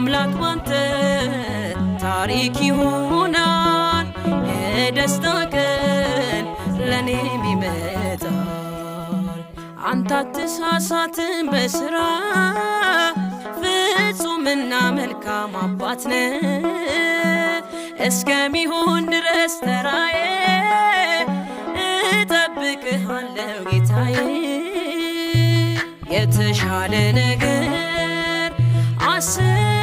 አምላክ ባንተ ታሪክ ይሆናል የደስታ ቀን ለኔም ይመጣል አንተ አትሳሳትም በስራ ፍጹምና መልካም አባት ነህ እስከሚሆን ድረስ ተራዬ እጠብቅሃለሁ ጌታዬ የተሻለ ነገር አስብ